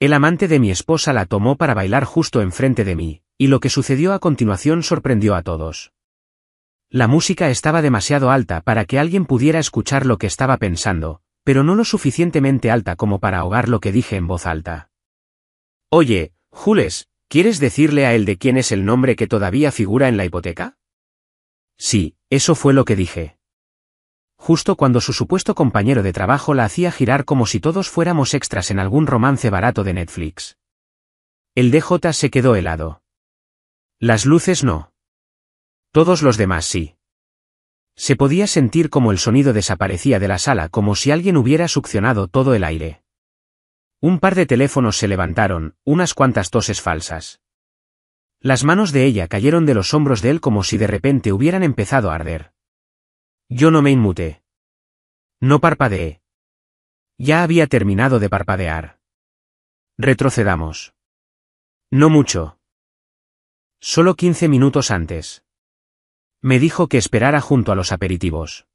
El amante de mi esposa la tomó para bailar justo enfrente de mí, y lo que sucedió a continuación sorprendió a todos. La música estaba demasiado alta para que alguien pudiera escuchar lo que estaba pensando, pero no lo suficientemente alta como para ahogar lo que dije en voz alta. Oye, Jules, ¿quieres decirle a él de quién es el nombre que todavía figura en la hipoteca? Sí, eso fue lo que dije. Justo cuando su supuesto compañero de trabajo la hacía girar como si todos fuéramos extras en algún romance barato de Netflix. El DJ se quedó helado. Las luces no. Todos los demás sí. Se podía sentir como el sonido desaparecía de la sala, como si alguien hubiera succionado todo el aire. Un par de teléfonos se levantaron, unas cuantas toses falsas. Las manos de ella cayeron de los hombros de él como si de repente hubieran empezado a arder. Yo no me inmuté. No parpadeé. Ya había terminado de parpadear. Retrocedamos. No mucho. Solo 15 minutos antes. Me dijo que esperara junto a los aperitivos.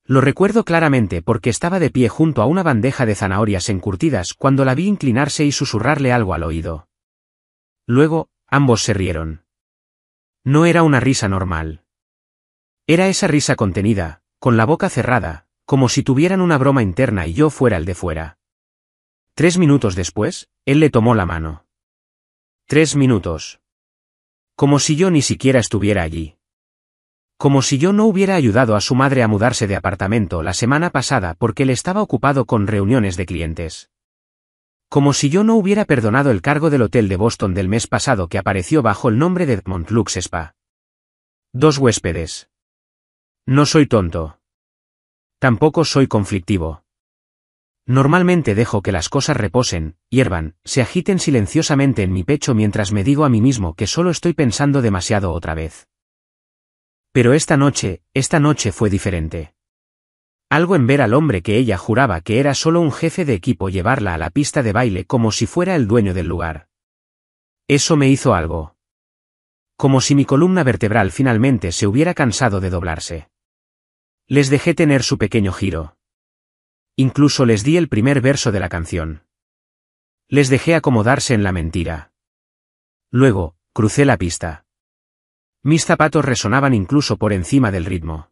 Lo recuerdo claramente porque estaba de pie junto a una bandeja de zanahorias encurtidas cuando la vi inclinarse y susurrarle algo al oído. Luego, ambos se rieron. No era una risa normal. Era esa risa contenida, con la boca cerrada, como si tuvieran una broma interna y yo fuera el de fuera. 3 minutos después, él le tomó la mano. 3 minutos. Como si yo ni siquiera estuviera allí. Como si yo no hubiera ayudado a su madre a mudarse de apartamento la semana pasada porque él estaba ocupado con reuniones de clientes. Como si yo no hubiera perdonado el cargo del hotel de Boston del mes pasado que apareció bajo el nombre de Edmond Lux Spa. 2 huéspedes. No soy tonto. Tampoco soy conflictivo. Normalmente dejo que las cosas reposen, hiervan, se agiten silenciosamente en mi pecho mientras me digo a mí mismo que solo estoy pensando demasiado otra vez. Pero esta noche fue diferente. Algo en ver al hombre que ella juraba que era solo un jefe de equipo llevarla a la pista de baile como si fuera el dueño del lugar. Eso me hizo algo. Como si mi columna vertebral finalmente se hubiera cansado de doblarse. Les dejé tener su pequeño giro. Incluso les di el primer verso de la canción. Les dejé acomodarse en la mentira. Luego, crucé la pista. Mis zapatos resonaban incluso por encima del ritmo.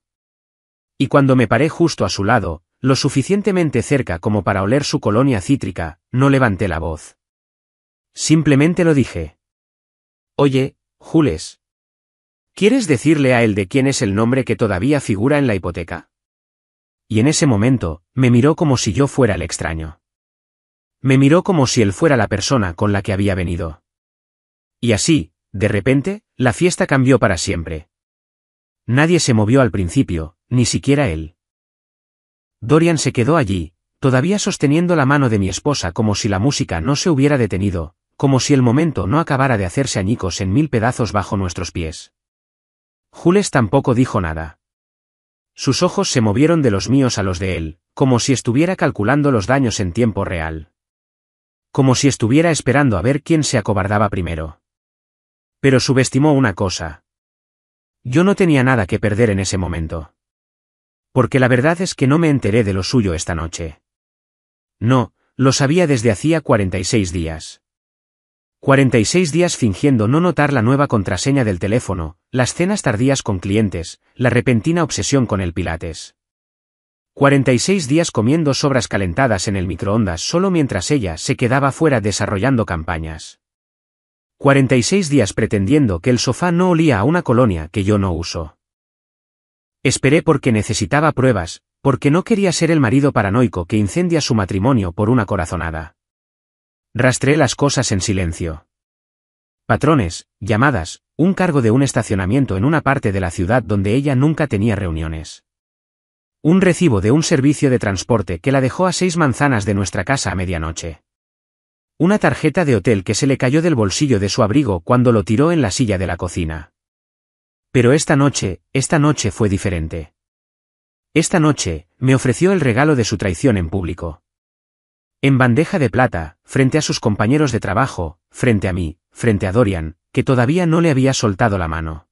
Y cuando me paré justo a su lado, lo suficientemente cerca como para oler su colonia cítrica, no levanté la voz. Simplemente lo dije. Oye, Jules. ¿Quieres decirle a él de quién es el nombre que todavía figura en la hipoteca? Y en ese momento, me miró como si yo fuera el extraño. Me miró como si él fuera la persona con la que había venido. Y así, de repente, la fiesta cambió para siempre. Nadie se movió al principio, ni siquiera él. Dorian se quedó allí, todavía sosteniendo la mano de mi esposa como si la música no se hubiera detenido, como si el momento no acabara de hacerse añicos en 1000 pedazos bajo nuestros pies. Jules tampoco dijo nada. Sus ojos se movieron de los míos a los de él, como si estuviera calculando los daños en tiempo real. Como si estuviera esperando a ver quién se acobardaba primero. Pero subestimó una cosa. Yo no tenía nada que perder en ese momento. Porque la verdad es que no me enteré de lo suyo esta noche. No, lo sabía desde hacía 46 días. 46 días fingiendo no notar la nueva contraseña del teléfono, las cenas tardías con clientes, la repentina obsesión con el pilates. 46 días comiendo sobras calentadas en el microondas solo mientras ella se quedaba fuera desarrollando campañas. 46 días pretendiendo que el sofá no olía a una colonia que yo no uso. Esperé porque necesitaba pruebas, porque no quería ser el marido paranoico que incendia su matrimonio por una corazonada. Rastreé las cosas en silencio. Patrones, llamadas, un cargo de un estacionamiento en una parte de la ciudad donde ella nunca tenía reuniones. Un recibo de un servicio de transporte que la dejó a 6 manzanas de nuestra casa a medianoche. Una tarjeta de hotel que se le cayó del bolsillo de su abrigo cuando lo tiró en la silla de la cocina. Pero esta noche fue diferente. Esta noche, me ofreció el regalo de su traición en público. En bandeja de plata, frente a sus compañeros de trabajo, frente a mí, frente a Dorian, que todavía no le había soltado la mano.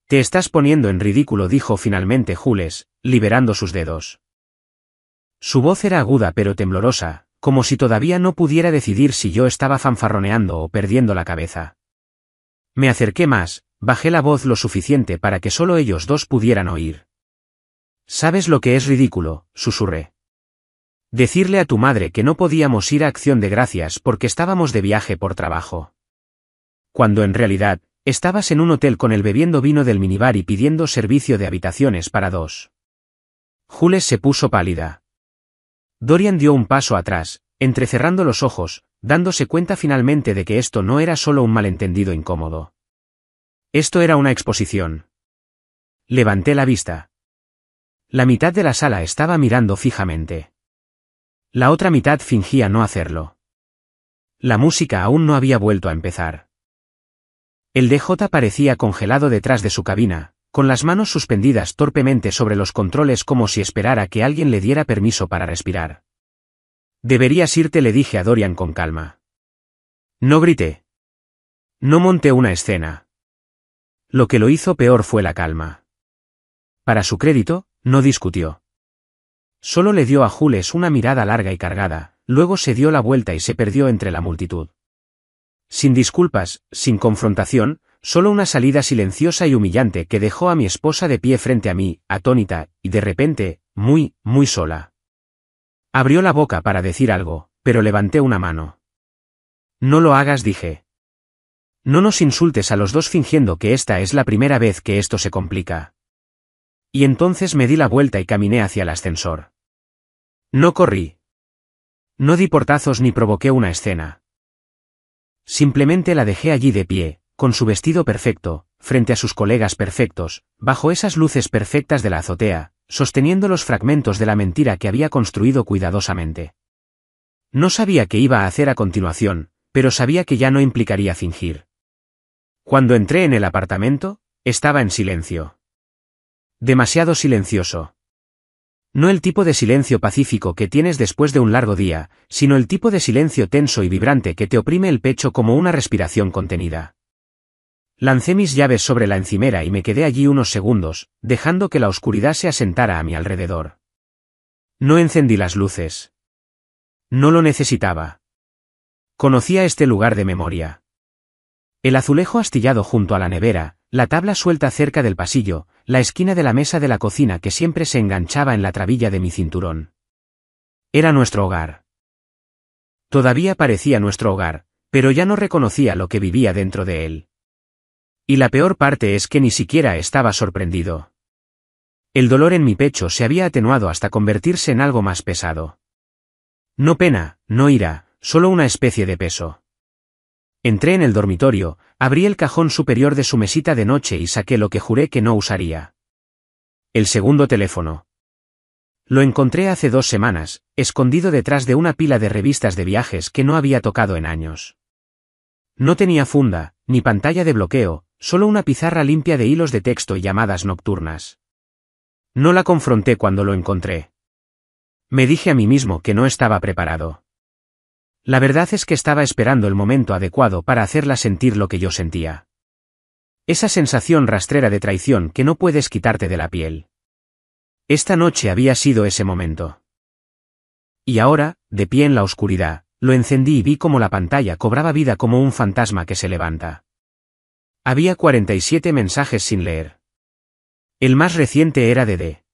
Te estás poniendo en ridículo, dijo finalmente Jules, liberando sus dedos. Su voz era aguda pero temblorosa, como si todavía no pudiera decidir si yo estaba fanfarroneando o perdiendo la cabeza. Me acerqué más, bajé la voz lo suficiente para que solo ellos dos pudieran oír. «¿Sabes lo que es ridículo?», susurré. «Decirle a tu madre que no podíamos ir a Acción de Gracias porque estábamos de viaje por trabajo. Cuando en realidad, estabas en un hotel con él bebiendo vino del minibar y pidiendo servicio de habitaciones para dos». Jules se puso pálida. Dorian dio un paso atrás, entrecerrando los ojos, dándose cuenta finalmente de que esto no era solo un malentendido incómodo. Esto era una exposición. Levanté la vista. La mitad de la sala estaba mirando fijamente. La otra mitad fingía no hacerlo. La música aún no había vuelto a empezar. El DJ parecía congelado detrás de su cabina, con las manos suspendidas torpemente sobre los controles como si esperara que alguien le diera permiso para respirar. «Deberías irte», le dije a Dorian con calma. No grité. No monté una escena. Lo que lo hizo peor fue la calma. Para su crédito, no discutió. Solo le dio a Jules una mirada larga y cargada, luego se dio la vuelta y se perdió entre la multitud. Sin disculpas, sin confrontación, solo una salida silenciosa y humillante que dejó a mi esposa de pie frente a mí, atónita, y de repente, muy, muy sola. Abrió la boca para decir algo, pero levanté una mano. «No lo hagas», dije. «No nos insultes a los dos fingiendo que esta es la primera vez que esto se complica». Y entonces me di la vuelta y caminé hacia el ascensor. No corrí. No di portazos ni provoqué una escena. Simplemente la dejé allí de pie, con su vestido perfecto, frente a sus colegas perfectos, bajo esas luces perfectas de la azotea, sosteniendo los fragmentos de la mentira que había construido cuidadosamente. No sabía qué iba a hacer a continuación, pero sabía que ya no implicaría fingir. Cuando entré en el apartamento, estaba en silencio. Demasiado silencioso. No el tipo de silencio pacífico que tienes después de un largo día, sino el tipo de silencio tenso y vibrante que te oprime el pecho como una respiración contenida. Lancé mis llaves sobre la encimera y me quedé allí unos segundos, dejando que la oscuridad se asentara a mi alrededor. No encendí las luces. No lo necesitaba. Conocía este lugar de memoria. El azulejo astillado junto a la nevera, la tabla suelta cerca del pasillo, la esquina de la mesa de la cocina que siempre se enganchaba en la trabilla de mi cinturón. Era nuestro hogar. Todavía parecía nuestro hogar, pero ya no reconocía lo que vivía dentro de él. Y la peor parte es que ni siquiera estaba sorprendido. El dolor en mi pecho se había atenuado hasta convertirse en algo más pesado. No pena, no ira, solo una especie de peso. Entré en el dormitorio, abrí el cajón superior de su mesita de noche y saqué lo que juré que no usaría. El segundo teléfono. Lo encontré hace 2 semanas, escondido detrás de una pila de revistas de viajes que no había tocado en años. No tenía funda, ni pantalla de bloqueo, solo una pizarra limpia de hilos de texto y llamadas nocturnas. No la confronté cuando lo encontré. Me dije a mí mismo que no estaba preparado. La verdad es que estaba esperando el momento adecuado para hacerla sentir lo que yo sentía. Esa sensación rastrera de traición que no puedes quitarte de la piel. Esta noche había sido ese momento. Y ahora, de pie en la oscuridad, lo encendí y vi cómo la pantalla cobraba vida como un fantasma que se levanta. Había 47 mensajes sin leer. El más reciente era de D.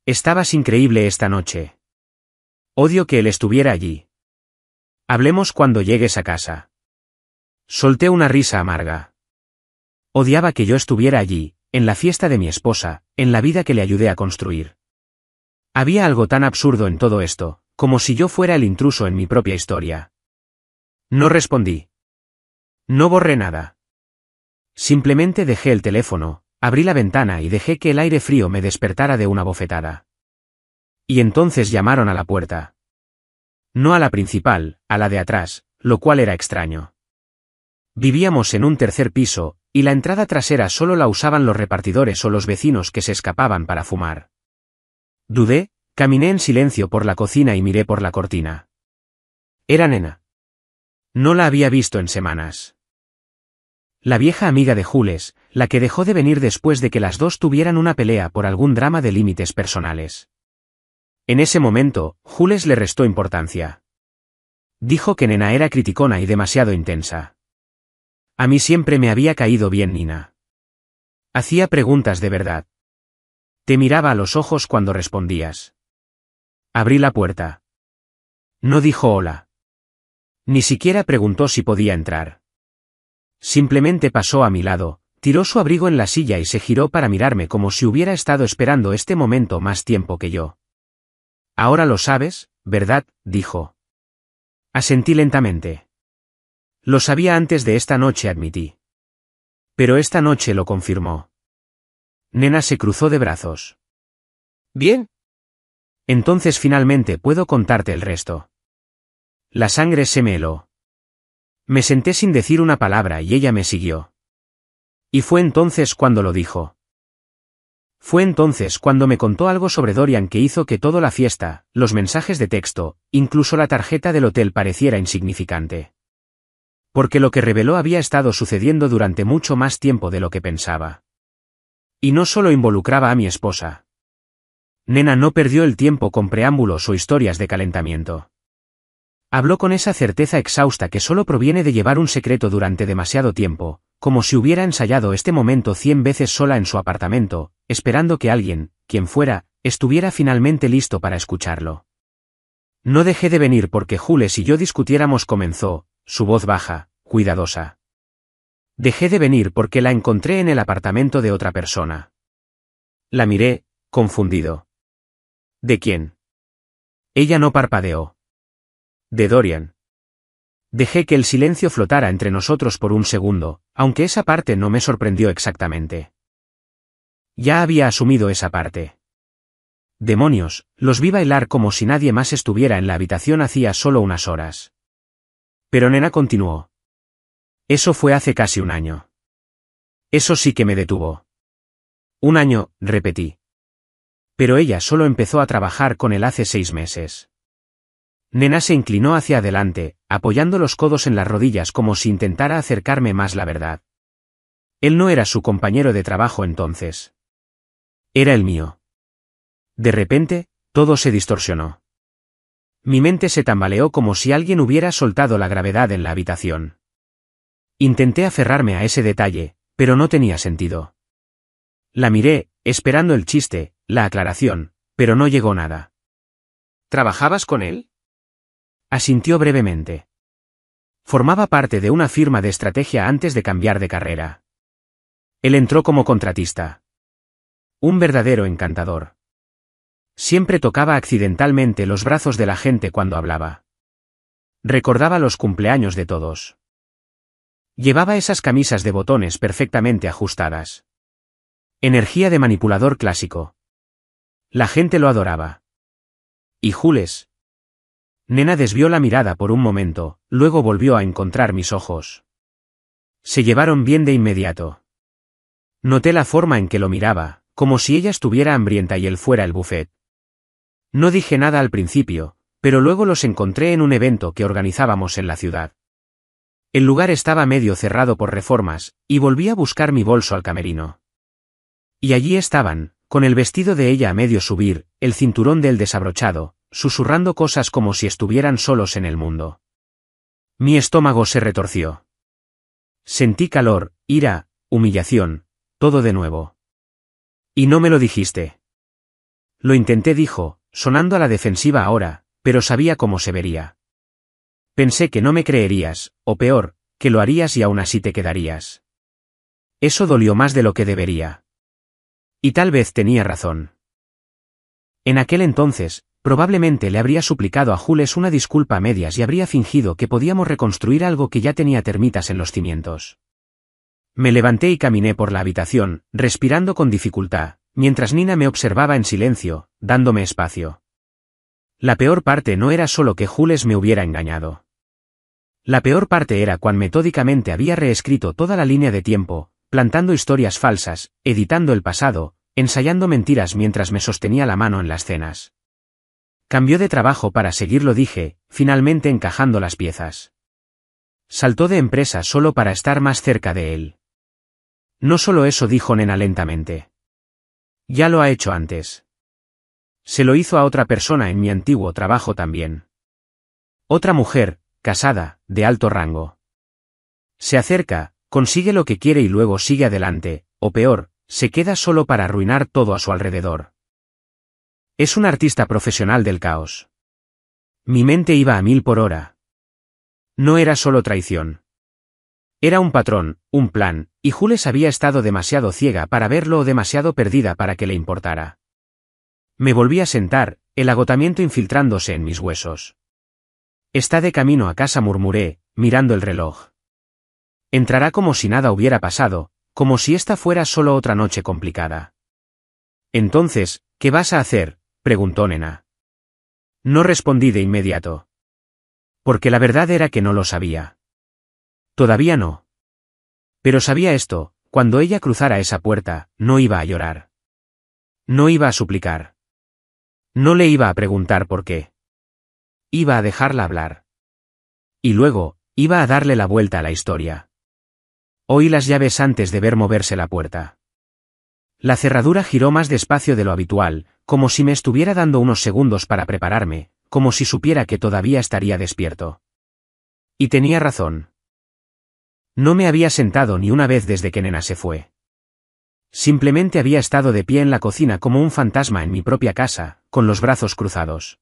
«Estabas increíble esta noche. Odio que él estuviera allí. Hablemos cuando llegues a casa». Solté una risa amarga. Odiaba que yo estuviera allí, en la fiesta de mi esposa, en la vida que le ayudé a construir. Había algo tan absurdo en todo esto, como si yo fuera el intruso en mi propia historia. No respondí. No borré nada. Simplemente dejé el teléfono, abrí la ventana y dejé que el aire frío me despertara de una bofetada. Y entonces llamaron a la puerta. No a la principal, a la de atrás, lo cual era extraño. Vivíamos en un 3er piso, y la entrada trasera solo la usaban los repartidores o los vecinos que se escapaban para fumar. Dudé, caminé en silencio por la cocina y miré por la cortina. Era Nena. No la había visto en semanas. La vieja amiga de Jules, la que dejó de venir después de que las dos tuvieran una pelea por algún drama de límites personales. En ese momento, Jules le restó importancia. Dijo que Nena era criticona y demasiado intensa. A mí siempre me había caído bien Nina. Hacía preguntas de verdad. Te miraba a los ojos cuando respondías. Abrí la puerta. No dijo hola. Ni siquiera preguntó si podía entrar. Simplemente pasó a mi lado, tiró su abrigo en la silla y se giró para mirarme como si hubiera estado esperando este momento más tiempo que yo. Ahora lo sabes, ¿verdad?, dijo. Asentí lentamente. Lo sabía antes de esta noche, admití. Pero esta noche lo confirmó. Nena se cruzó de brazos. Bien. Entonces finalmente puedo contarte el resto. La sangre se me heló. Me senté sin decir una palabra y ella me siguió. Y fue entonces cuando lo dijo. Fue entonces cuando me contó algo sobre Dorian que hizo que toda la fiesta, los mensajes de texto, incluso la tarjeta del hotel pareciera insignificante. Porque lo que reveló había estado sucediendo durante mucho más tiempo de lo que pensaba. Y no solo involucraba a mi esposa. Nena no perdió el tiempo con preámbulos o historias de calentamiento. Habló con esa certeza exhausta que solo proviene de llevar un secreto durante demasiado tiempo, como si hubiera ensayado este momento 100 veces sola en su apartamento, esperando que alguien, quien fuera, estuviera finalmente listo para escucharlo. No dejé de venir porque Jules y yo discutiéramos, comenzó, su voz baja, cuidadosa. Dejé de venir porque la encontré en el apartamento de otra persona. La miré, confundido. ¿De quién? Ella no parpadeó. De Dorian. Dejé que el silencio flotara entre nosotros por un segundo, aunque esa parte no me sorprendió exactamente. Ya había asumido esa parte. Demonios, los vi bailar como si nadie más estuviera en la habitación hacía solo unas horas. Pero Nena continuó. Eso fue hace casi un año. Eso sí que me detuvo. Un año, repetí. Pero ella solo empezó a trabajar con él hace 6 meses. Nena se inclinó hacia adelante, apoyando los codos en las rodillas como si intentara acercarme más la verdad. Él no era su compañero de trabajo entonces. Era el mío. De repente, todo se distorsionó. Mi mente se tambaleó como si alguien hubiera soltado la gravedad en la habitación. Intenté aferrarme a ese detalle, pero no tenía sentido. La miré, esperando el chiste, la aclaración, pero no llegó nada. ¿Trabajabas con él? Asintió brevemente. Formaba parte de una firma de estrategia antes de cambiar de carrera. Él entró como contratista. Un verdadero encantador. Siempre tocaba accidentalmente los brazos de la gente cuando hablaba. Recordaba los cumpleaños de todos. Llevaba esas camisas de botones perfectamente ajustadas. Energía de manipulador clásico. La gente lo adoraba. ¿Y Jules? Nena desvió la mirada por un momento, luego volvió a encontrar mis ojos. Se llevaron bien de inmediato. Noté la forma en que lo miraba, como si ella estuviera hambrienta y él fuera el buffet. No dije nada al principio, pero luego los encontré en un evento que organizábamos en la ciudad. El lugar estaba medio cerrado por reformas, y volví a buscar mi bolso al camerino. Y allí estaban, con el vestido de ella a medio subir, el cinturón de él desabrochado, susurrando cosas como si estuvieran solos en el mundo. Mi estómago se retorció. Sentí calor, ira, humillación, todo de nuevo. ¿Y no me lo dijiste? Lo intenté, dijo, sonando a la defensiva ahora, pero sabía cómo se vería. Pensé que no me creerías, o peor, que lo harías y aún así te quedarías. Eso dolió más de lo que debería. Y tal vez tenía razón. En aquel entonces, probablemente le habría suplicado a Jules una disculpa a medias y habría fingido que podíamos reconstruir algo que ya tenía termitas en los cimientos. Me levanté y caminé por la habitación, respirando con dificultad, mientras Nina me observaba en silencio, dándome espacio. La peor parte no era solo que Jules me hubiera engañado. La peor parte era cuán metódicamente había reescrito toda la línea de tiempo, plantando historias falsas, editando el pasado, ensayando mentiras mientras me sostenía la mano en las cenas. Cambió de trabajo para seguirlo, dije, finalmente encajando las piezas. Saltó de empresa solo para estar más cerca de él. No solo eso, dijo Nena lentamente. Ya lo ha hecho antes. Se lo hizo a otra persona en mi antiguo trabajo también. Otra mujer, casada, de alto rango. Se acerca, consigue lo que quiere y luego sigue adelante, o peor, se queda solo para arruinar todo a su alrededor. Es un artista profesional del caos. Mi mente iba a 1000 por hora. No era solo traición. Era un patrón, un plan, y Jules había estado demasiado ciega para verlo o demasiado perdida para que le importara. Me volví a sentar, el agotamiento infiltrándose en mis huesos. Está de camino a casa, murmuré, mirando el reloj. Entrará como si nada hubiera pasado, como si esta fuera solo otra noche complicada. Entonces, ¿qué vas a hacer?, preguntó Nena. No respondí de inmediato. Porque la verdad era que no lo sabía. Todavía no. Pero sabía esto, cuando ella cruzara esa puerta, no iba a llorar. No iba a suplicar. No le iba a preguntar por qué. Iba a dejarla hablar. Y luego, iba a darle la vuelta a la historia. Oí las llaves antes de ver moverse la puerta. La cerradura giró más despacio de lo habitual, como si me estuviera dando unos segundos para prepararme, como si supiera que todavía estaría despierto. Y tenía razón. No me había sentado ni una vez desde que Nena se fue. Simplemente había estado de pie en la cocina como un fantasma en mi propia casa, con los brazos cruzados.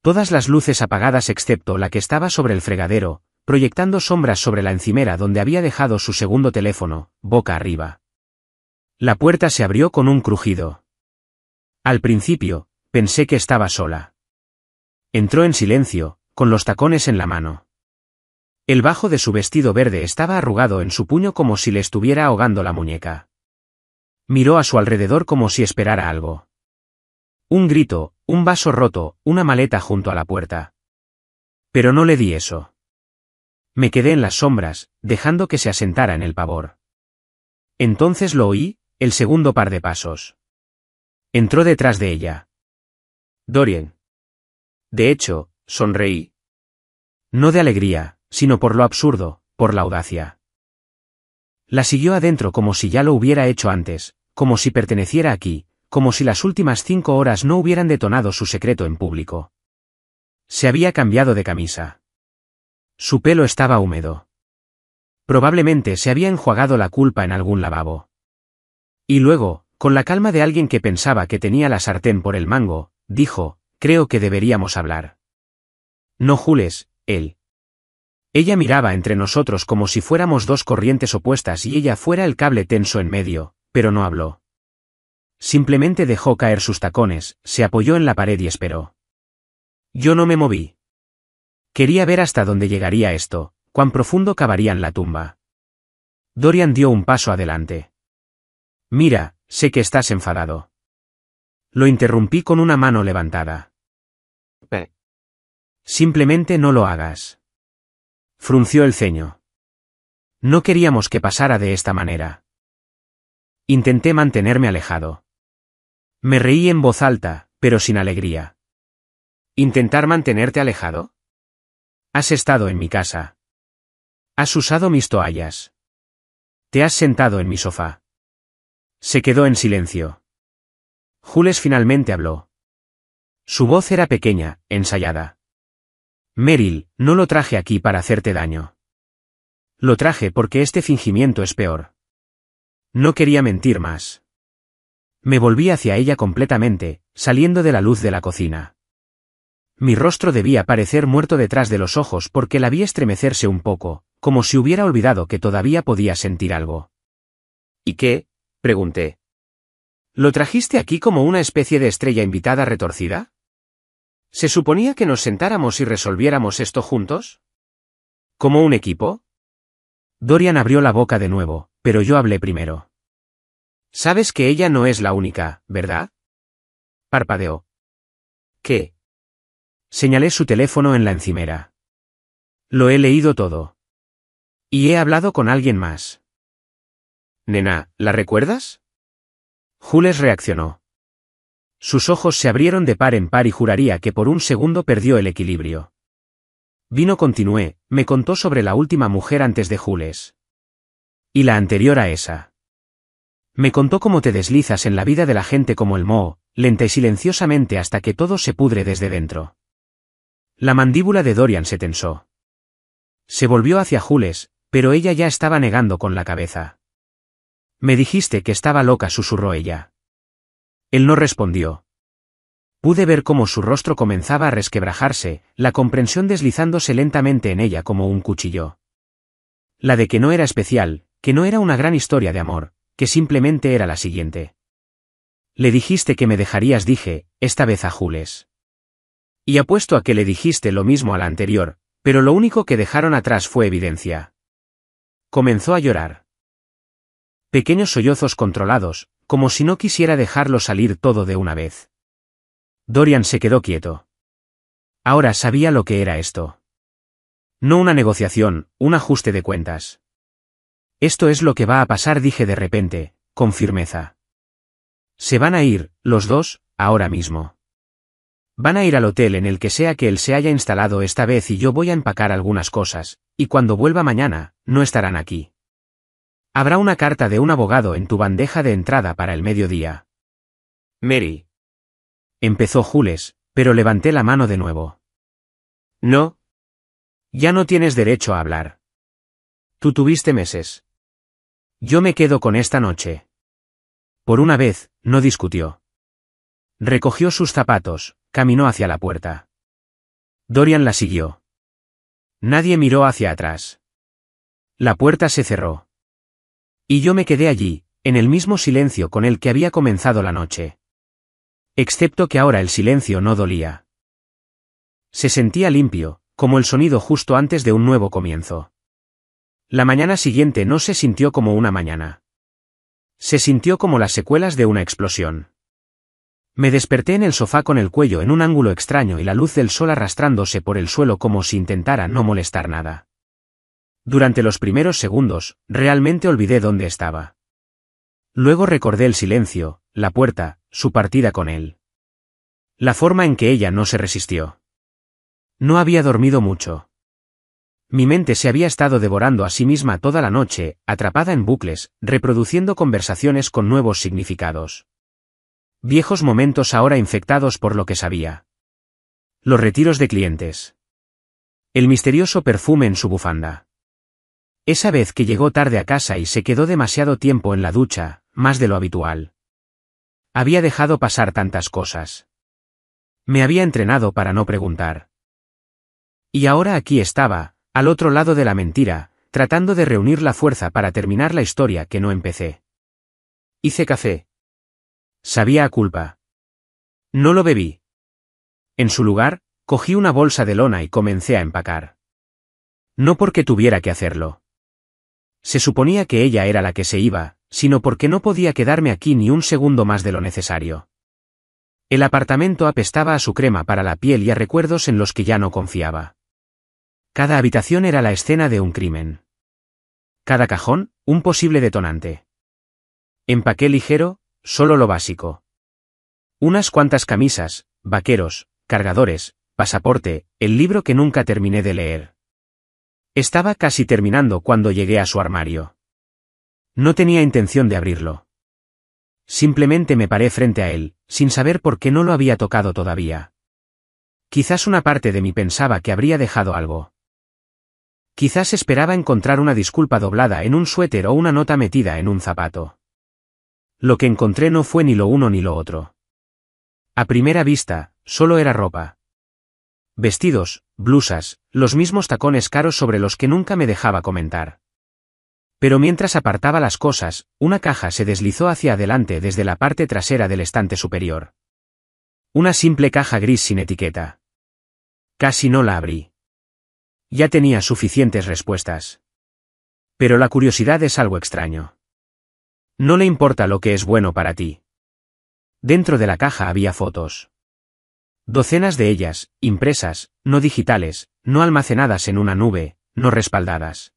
Todas las luces apagadas excepto la que estaba sobre el fregadero, proyectando sombras sobre la encimera donde había dejado su segundo teléfono, boca arriba. La puerta se abrió con un crujido. Al principio, pensé que estaba sola. Entró en silencio, con los tacones en la mano. El bajo de su vestido verde estaba arrugado en su puño como si le estuviera ahogando la muñeca. Miró a su alrededor como si esperara algo. Un grito, un vaso roto, una maleta junto a la puerta. Pero no le di eso. Me quedé en las sombras, dejando que se asentara en el pavor. Entonces lo oí, el segundo par de pasos. Entró detrás de ella. Dorian. De hecho, sonreí. No de alegría, sino por lo absurdo, por la audacia. La siguió adentro como si ya lo hubiera hecho antes, como si perteneciera aquí, como si las últimas 5 horas no hubieran detonado su secreto en público. Se había cambiado de camisa. Su pelo estaba húmedo. Probablemente se había enjuagado la culpa en algún lavabo. Y luego, con la calma de alguien que pensaba que tenía la sartén por el mango, dijo, creo que deberíamos hablar. No, Jules, él. Ella miraba entre nosotros como si fuéramos dos corrientes opuestas y ella fuera el cable tenso en medio, pero no habló. Simplemente dejó caer sus tacones, se apoyó en la pared y esperó. Yo no me moví. Quería ver hasta dónde llegaría esto, cuán profundo cavarían la tumba. Dorian dio un paso adelante. Mira, sé que estás enfadado. Lo interrumpí con una mano levantada. Simplemente no lo hagas. Frunció el ceño. No queríamos que pasara de esta manera. Intenté mantenerme alejado. Me reí en voz alta, pero sin alegría. ¿Intentar mantenerte alejado? Has estado en mi casa. Has usado mis toallas. Te has sentado en mi sofá. Se quedó en silencio. Jules finalmente habló. Su voz era pequeña, ensayada. Meryl, no lo traje aquí para hacerte daño. Lo traje porque este fingimiento es peor. No quería mentir más. Me volví hacia ella completamente, saliendo de la luz de la cocina. Mi rostro debía parecer muerto detrás de los ojos porque la vi estremecerse un poco, como si hubiera olvidado que todavía podía sentir algo. ¿Y qué?, pregunté. ¿Lo trajiste aquí como una especie de estrella invitada retorcida? ¿Se suponía que nos sentáramos y resolviéramos esto juntos? ¿Como un equipo? Dorian abrió la boca de nuevo, pero yo hablé primero. Sabes que ella no es la única, ¿verdad? Parpadeó. ¿Qué? Señalé su teléfono en la encimera. Lo he leído todo. Y he hablado con alguien más. Nena, ¿la recuerdas? Jules reaccionó. Sus ojos se abrieron de par en par y juraría que por un segundo perdió el equilibrio. Vino, continué, me contó sobre la última mujer antes de Jules. Y la anterior a esa. Me contó cómo te deslizas en la vida de la gente como el moho, lenta y silenciosamente hasta que todo se pudre desde dentro. La mandíbula de Dorian se tensó. Se volvió hacia Jules, pero ella ya estaba negando con la cabeza. Me dijiste que estaba loca, susurró ella. Él no respondió. Pude ver cómo su rostro comenzaba a resquebrajarse, la comprensión deslizándose lentamente en ella como un cuchillo. La de que no era especial, que no era una gran historia de amor, que simplemente era la siguiente. Le dijiste que me dejarías, dije, esta vez a Jules. Y apuesto a que le dijiste lo mismo a la anterior, pero lo único que dejaron atrás fue evidencia. Comenzó a llorar. Pequeños sollozos controlados, como si no quisiera dejarlo salir todo de una vez. Dorian se quedó quieto. Ahora sabía lo que era esto. No una negociación, un ajuste de cuentas. Esto es lo que va a pasar, dije de repente, con firmeza. Se van a ir, los dos, ahora mismo. Van a ir al hotel en el que sea que él se haya instalado esta vez y yo voy a empacar algunas cosas, y cuando vuelva mañana, no estarán aquí. Habrá una carta de un abogado en tu bandeja de entrada para el mediodía. Mary. Empezó Jules, pero levanté la mano de nuevo. No. Ya no tienes derecho a hablar. Tú tuviste meses. Yo me quedo con esta noche. Por una vez, no discutió. Recogió sus zapatos, caminó hacia la puerta. Dorian la siguió. Nadie miró hacia atrás. La puerta se cerró. Y yo me quedé allí, en el mismo silencio con el que había comenzado la noche. Excepto que ahora el silencio no dolía. Se sentía limpio, como el sonido justo antes de un nuevo comienzo. La mañana siguiente no se sintió como una mañana. Se sintió como las secuelas de una explosión. Me desperté en el sofá con el cuello en un ángulo extraño y la luz del sol arrastrándose por el suelo como si intentara no molestar nada. Durante los primeros segundos, realmente olvidé dónde estaba. Luego recordé el silencio, la puerta, su partida con él. La forma en que ella no se resistió. No había dormido mucho. Mi mente se había estado devorando a sí misma toda la noche, atrapada en bucles, reproduciendo conversaciones con nuevos significados. Viejos momentos ahora infectados por lo que sabía. Los retiros de clientes. El misterioso perfume en su bufanda. Esa vez que llegó tarde a casa y se quedó demasiado tiempo en la ducha, más de lo habitual. Había dejado pasar tantas cosas. Me había entrenado para no preguntar. Y ahora aquí estaba, al otro lado de la mentira, tratando de reunir la fuerza para terminar la historia que no empecé. Hice café. Sabía a culpa. No lo bebí. En su lugar, cogí una bolsa de lona y comencé a empacar. No porque tuviera que hacerlo. Se suponía que ella era la que se iba, sino porque no podía quedarme aquí ni un segundo más de lo necesario. El apartamento apestaba a su crema para la piel y a recuerdos en los que ya no confiaba. Cada habitación era la escena de un crimen. Cada cajón, un posible detonante. Empaqué ligero, solo lo básico. Unas cuantas camisas, vaqueros, cargadores, pasaporte, el libro que nunca terminé de leer. Estaba casi terminando cuando llegué a su armario. No tenía intención de abrirlo. Simplemente me paré frente a él, sin saber por qué no lo había tocado todavía. Quizás una parte de mí pensaba que habría dejado algo. Quizás esperaba encontrar una disculpa doblada en un suéter o una nota metida en un zapato. Lo que encontré no fue ni lo uno ni lo otro. A primera vista, solo era ropa. Vestidos, blusas, los mismos tacones caros sobre los que nunca me dejaba comentar. Pero mientras apartaba las cosas, una caja se deslizó hacia adelante desde la parte trasera del estante superior. Una simple caja gris sin etiqueta. Casi no la abrí. Ya tenía suficientes respuestas. Pero la curiosidad es algo extraño. No le importa lo que es bueno para ti. Dentro de la caja había fotos. Docenas de ellas, impresas, no digitales, no almacenadas en una nube, no respaldadas.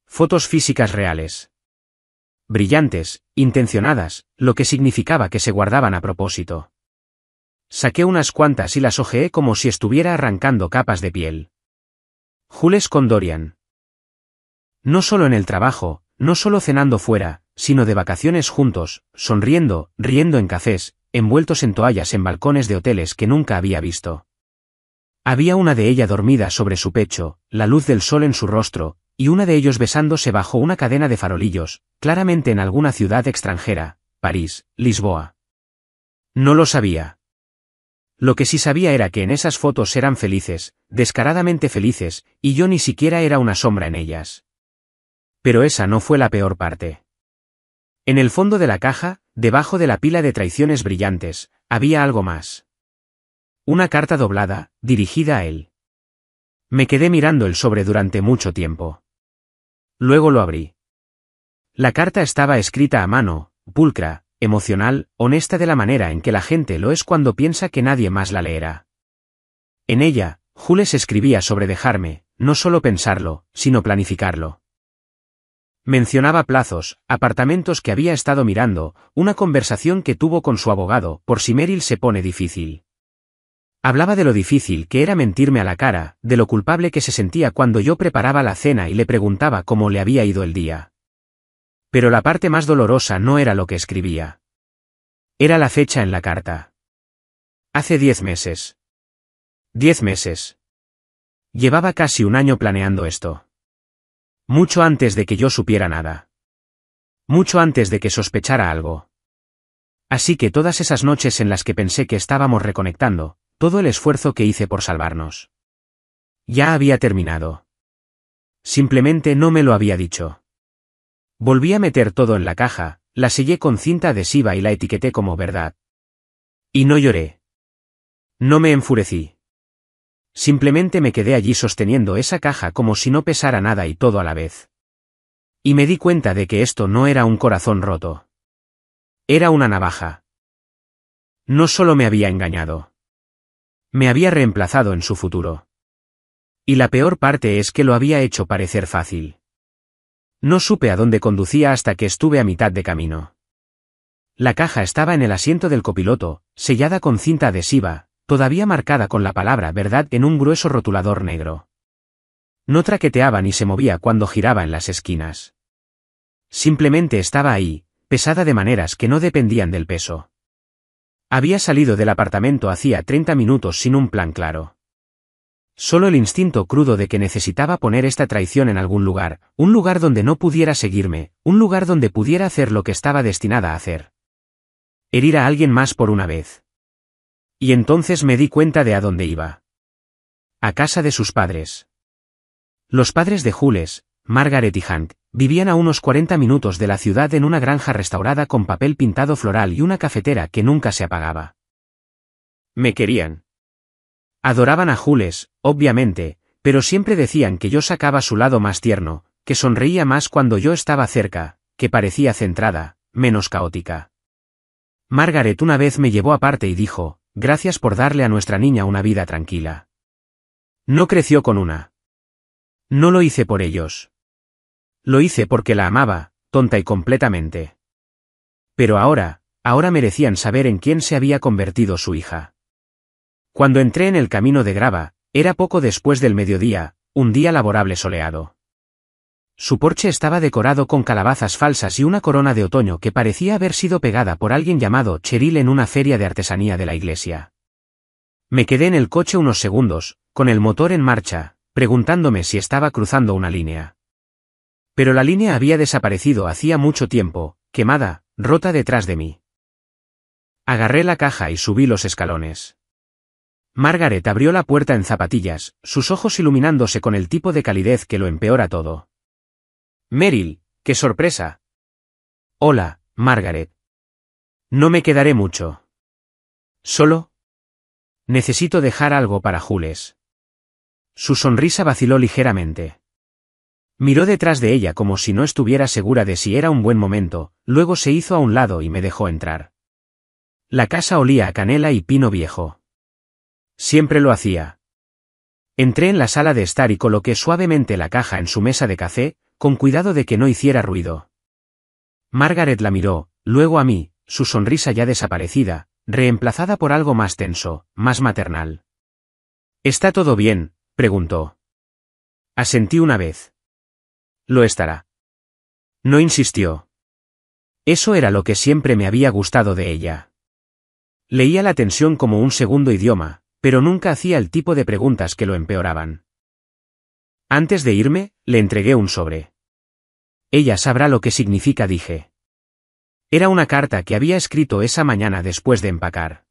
Fotos físicas reales. Brillantes, intencionadas, lo que significaba que se guardaban a propósito. Saqué unas cuantas y las hojeé como si estuviera arrancando capas de piel. Jules con Dorian. No solo en el trabajo, no solo cenando fuera, sino de vacaciones juntos, sonriendo, riendo en cafés, envueltos en toallas en balcones de hoteles que nunca había visto. Había una de ella dormida sobre su pecho, la luz del sol en su rostro, y una de ellos besándose bajo una cadena de farolillos, claramente en alguna ciudad extranjera, París, Lisboa. No lo sabía. Lo que sí sabía era que en esas fotos eran felices, descaradamente felices, y yo ni siquiera era una sombra en ellas. Pero esa no fue la peor parte. En el fondo de la caja, debajo de la pila de traiciones brillantes, había algo más. Una carta doblada, dirigida a él. Me quedé mirando el sobre durante mucho tiempo. Luego lo abrí. La carta estaba escrita a mano, pulcra, emocional, honesta de la manera en que la gente lo es cuando piensa que nadie más la leerá. En ella, Jules escribía sobre dejarme, no solo pensarlo, sino planificarlo. Mencionaba plazos, apartamentos que había estado mirando, una conversación que tuvo con su abogado, por si Meryl se pone difícil. Hablaba de lo difícil que era mentirme a la cara, de lo culpable que se sentía cuando yo preparaba la cena y le preguntaba cómo le había ido el día. Pero la parte más dolorosa no era lo que escribía. Era la fecha en la carta. Hace 10 meses. 10 meses. Llevaba casi un año planeando esto. Mucho antes de que yo supiera nada. Mucho antes de que sospechara algo. Así que todas esas noches en las que pensé que estábamos reconectando, todo el esfuerzo que hice por salvarnos. Ya había terminado. Simplemente no me lo había dicho. Volví a meter todo en la caja, la sellé con cinta adhesiva y la etiqueté como verdad. Y no lloré. No me enfurecí. Simplemente me quedé allí sosteniendo esa caja como si no pesara nada y todo a la vez. Y me di cuenta de que esto no era un corazón roto. Era una navaja. No solo me había engañado. Me había reemplazado en su futuro. Y la peor parte es que lo había hecho parecer fácil. No supe a dónde conducía hasta que estuve a mitad de camino. La caja estaba en el asiento del copiloto, sellada con cinta adhesiva, todavía marcada con la palabra verdad en un grueso rotulador negro. No traqueteaba ni se movía cuando giraba en las esquinas. Simplemente estaba ahí, pesada de maneras que no dependían del peso. Había salido del apartamento hacía 30 minutos sin un plan claro. Solo el instinto crudo de que necesitaba poner esta traición en algún lugar, un lugar donde no pudiera seguirme, un lugar donde pudiera hacer lo que estaba destinada a hacer. Herir a alguien más por una vez. Y entonces me di cuenta de a dónde iba. A casa de sus padres. Los padres de Jules, Margaret y Hank, vivían a unos 40 minutos de la ciudad en una granja restaurada con papel pintado floral y una cafetera que nunca se apagaba. Me querían. Adoraban a Jules, obviamente, pero siempre decían que yo sacaba su lado más tierno, que sonreía más cuando yo estaba cerca, que parecía centrada, menos caótica. Margaret una vez me llevó aparte y dijo, gracias por darle a nuestra niña una vida tranquila. No creció con una. No lo hice por ellos. Lo hice porque la amaba, tonta y completamente. Pero ahora merecían saber en quién se había convertido su hija. Cuando entré en el camino de grava, era poco después del mediodía, un día laborable soleado. Su porche estaba decorado con calabazas falsas y una corona de otoño que parecía haber sido pegada por alguien llamado Cheryl en una feria de artesanía de la iglesia. Me quedé en el coche unos segundos, con el motor en marcha, preguntándome si estaba cruzando una línea. Pero la línea había desaparecido hacía mucho tiempo, quemada, rota detrás de mí. Agarré la caja y subí los escalones. Margaret abrió la puerta en zapatillas, sus ojos iluminándose con el tipo de calidez que lo empeora todo. Meryl, ¡qué sorpresa! Hola, Margaret. No me quedaré mucho. ¿Solo? Necesito dejar algo para Jules. Su sonrisa vaciló ligeramente. Miró detrás de ella como si no estuviera segura de si era un buen momento, luego se hizo a un lado y me dejó entrar. La casa olía a canela y pino viejo. Siempre lo hacía. Entré en la sala de estar y coloqué suavemente la caja en su mesa de café, con cuidado de que no hiciera ruido. Margaret la miró, luego a mí, su sonrisa ya desaparecida, reemplazada por algo más tenso, más maternal. ¿Está todo bien?, preguntó. Asentí una vez. Lo estará. No insistió. Eso era lo que siempre me había gustado de ella. Leía la tensión como un segundo idioma, pero nunca hacía el tipo de preguntas que lo empeoraban. Antes de irme, le entregué un sobre. Ella sabrá lo que significa, dije. Era una carta que había escrito esa mañana después de empacar.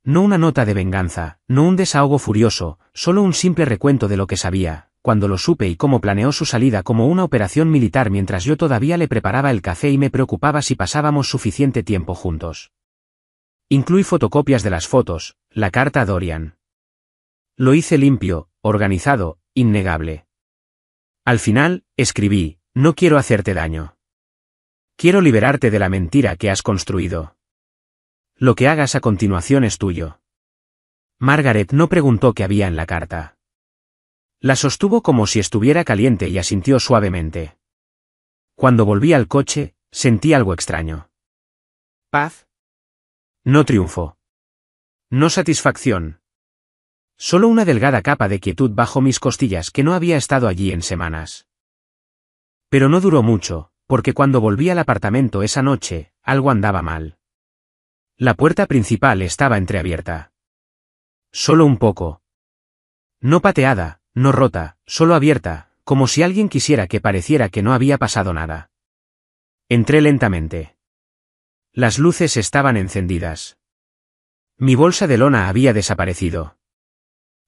No una nota de venganza, no un desahogo furioso, solo un simple recuento de lo que sabía, cuando lo supe y cómo planeó su salida como una operación militar mientras yo todavía le preparaba el café y me preocupaba si pasábamos suficiente tiempo juntos. Incluí fotocopias de las fotos, la carta a Dorian. Lo hice limpio, organizado, innegable. Al final, escribí, no quiero hacerte daño. Quiero liberarte de la mentira que has construido. Lo que hagas a continuación es tuyo. Margaret no preguntó qué había en la carta. La sostuvo como si estuviera caliente y asintió suavemente. Cuando volví al coche, sentí algo extraño. ¿Paz? No triunfo. No satisfacción. Solo una delgada capa de quietud bajo mis costillas que no había estado allí en semanas. Pero no duró mucho, porque cuando volví al apartamento esa noche, algo andaba mal. La puerta principal estaba entreabierta. Solo un poco. No pateada, no rota, solo abierta, como si alguien quisiera que pareciera que no había pasado nada. Entré lentamente. Las luces estaban encendidas. Mi bolsa de lona había desaparecido.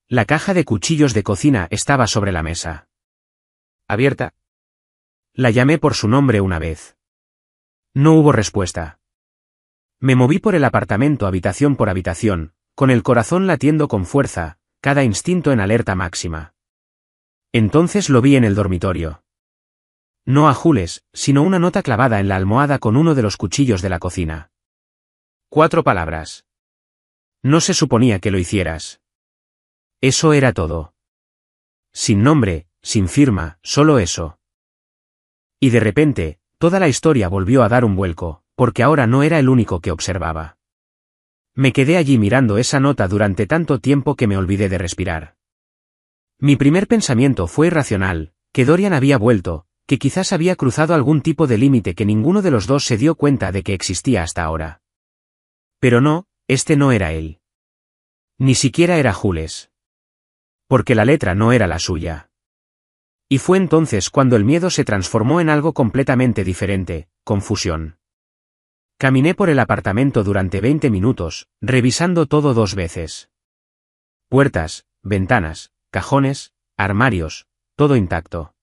La caja de cuchillos de cocina estaba sobre la mesa. ¿Abierta? La llamé por su nombre una vez. No hubo respuesta. Me moví por el apartamento habitación por habitación, con el corazón latiendo con fuerza, cada instinto en alerta máxima. Entonces lo vi en el dormitorio. No a Jules, sino una nota clavada en la almohada con uno de los cuchillos de la cocina. 4 palabras. No se suponía que lo hicieras. Eso era todo. Sin nombre, sin firma, solo eso. Y de repente, toda la historia volvió a dar un vuelco, porque ahora no era el único que observaba. Me quedé allí mirando esa nota durante tanto tiempo que me olvidé de respirar. Mi primer pensamiento fue irracional, que Dorian había vuelto, que quizás había cruzado algún tipo de límite que ninguno de los dos se dio cuenta de que existía hasta ahora. Pero no, este no era él. Ni siquiera era Jules. Porque la letra no era la suya. Y fue entonces cuando el miedo se transformó en algo completamente diferente, confusión. Caminé por el apartamento durante 20 minutos, revisando todo 2 veces. Puertas, ventanas, cajones, armarios, todo intacto.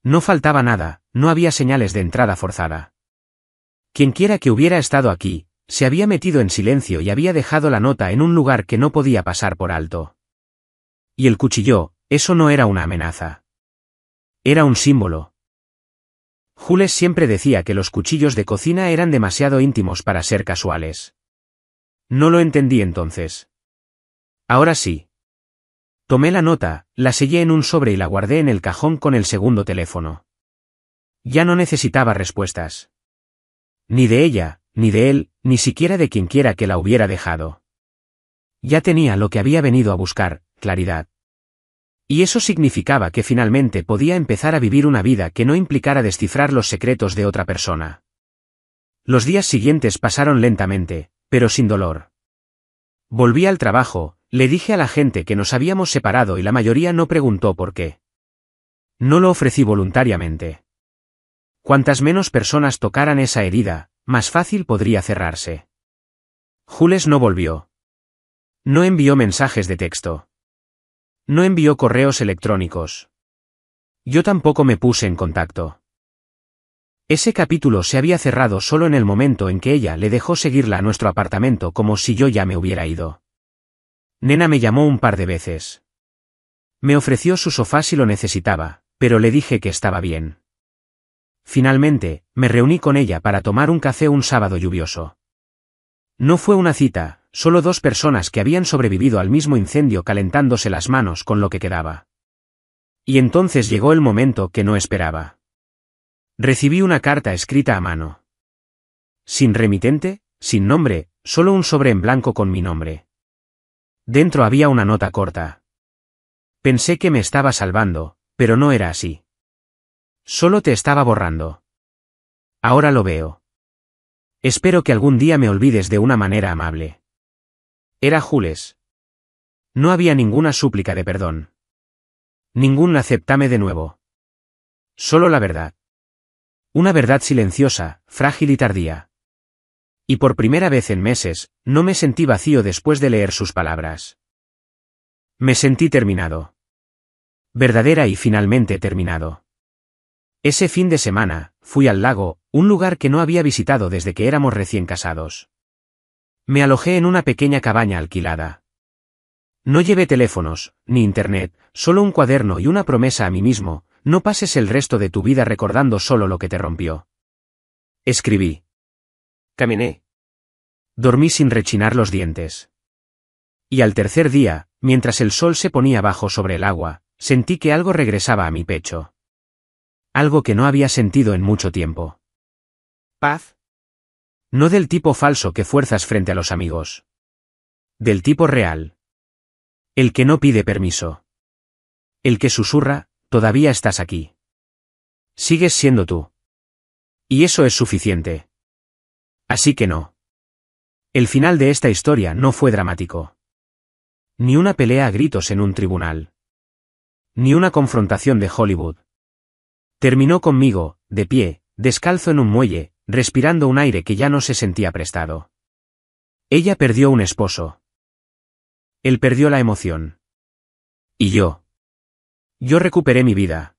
No faltaba nada, no había señales de entrada forzada. Quienquiera que hubiera estado aquí, se había metido en silencio y había dejado la nota en un lugar que no podía pasar por alto. Y el cuchillo, eso no era una amenaza. Era un símbolo. Jules siempre decía que los cuchillos de cocina eran demasiado íntimos para ser casuales. No lo entendí entonces. Ahora sí. Tomé la nota, la sellé en un sobre y la guardé en el cajón con el segundo teléfono. Ya no necesitaba respuestas. Ni de ella, ni de él, ni siquiera de quienquiera que la hubiera dejado. Ya tenía lo que había venido a buscar, claridad. Y eso significaba que finalmente podía empezar a vivir una vida que no implicara descifrar los secretos de otra persona. Los días siguientes pasaron lentamente, pero sin dolor. Volví al trabajo, le dije a la gente que nos habíamos separado y la mayoría no preguntó por qué. No lo ofrecí voluntariamente. Cuantas menos personas tocaran esa herida, más fácil podría cerrarse. Jules no volvió. No envió mensajes de texto. No envió correos electrónicos. Yo tampoco me puse en contacto. Ese capítulo se había cerrado solo en el momento en que ella le dejó seguirla a nuestro apartamento como si yo ya me hubiera ido. Nena me llamó un par de veces. Me ofreció su sofá si lo necesitaba, pero le dije que estaba bien. Finalmente, me reuní con ella para tomar un café un sábado lluvioso. No fue una cita, solo 2 personas que habían sobrevivido al mismo incendio calentándose las manos con lo que quedaba. Y entonces llegó el momento que no esperaba. Recibí una carta escrita a mano. Sin remitente, sin nombre, solo un sobre en blanco con mi nombre. Dentro había una nota corta. Pensé que me estaba salvando, pero no era así. Solo te estaba borrando. Ahora lo veo. Espero que algún día me olvides de una manera amable. Era Jules. No había ninguna súplica de perdón. Ningún acéptame de nuevo. Solo la verdad. Una verdad silenciosa, frágil y tardía. Y por primera vez en meses, no me sentí vacío después de leer sus palabras. Me sentí terminado. Verdadera y finalmente terminado. Ese fin de semana, fui al lago, un lugar que no había visitado desde que éramos recién casados. Me alojé en una pequeña cabaña alquilada. No llevé teléfonos, ni internet, solo un cuaderno y una promesa a mí mismo: no pases el resto de tu vida recordando solo lo que te rompió. Escribí. Caminé. Dormí sin rechinar los dientes. Y al tercer día, mientras el sol se ponía bajo sobre el agua, sentí que algo regresaba a mi pecho. Algo que no había sentido en mucho tiempo. Paz. No del tipo falso que fuerzas frente a los amigos. Del tipo real. El que no pide permiso. El que susurra: todavía estás aquí. Sigues siendo tú. Y eso es suficiente. Así que no. El final de esta historia no fue dramático. Ni una pelea a gritos en un tribunal. Ni una confrontación de Hollywood. Terminó conmigo, de pie, descalzo en un muelle, respirando un aire que ya no se sentía prestado. Ella perdió un esposo. Él perdió la emoción. Y yo. Yo recuperé mi vida.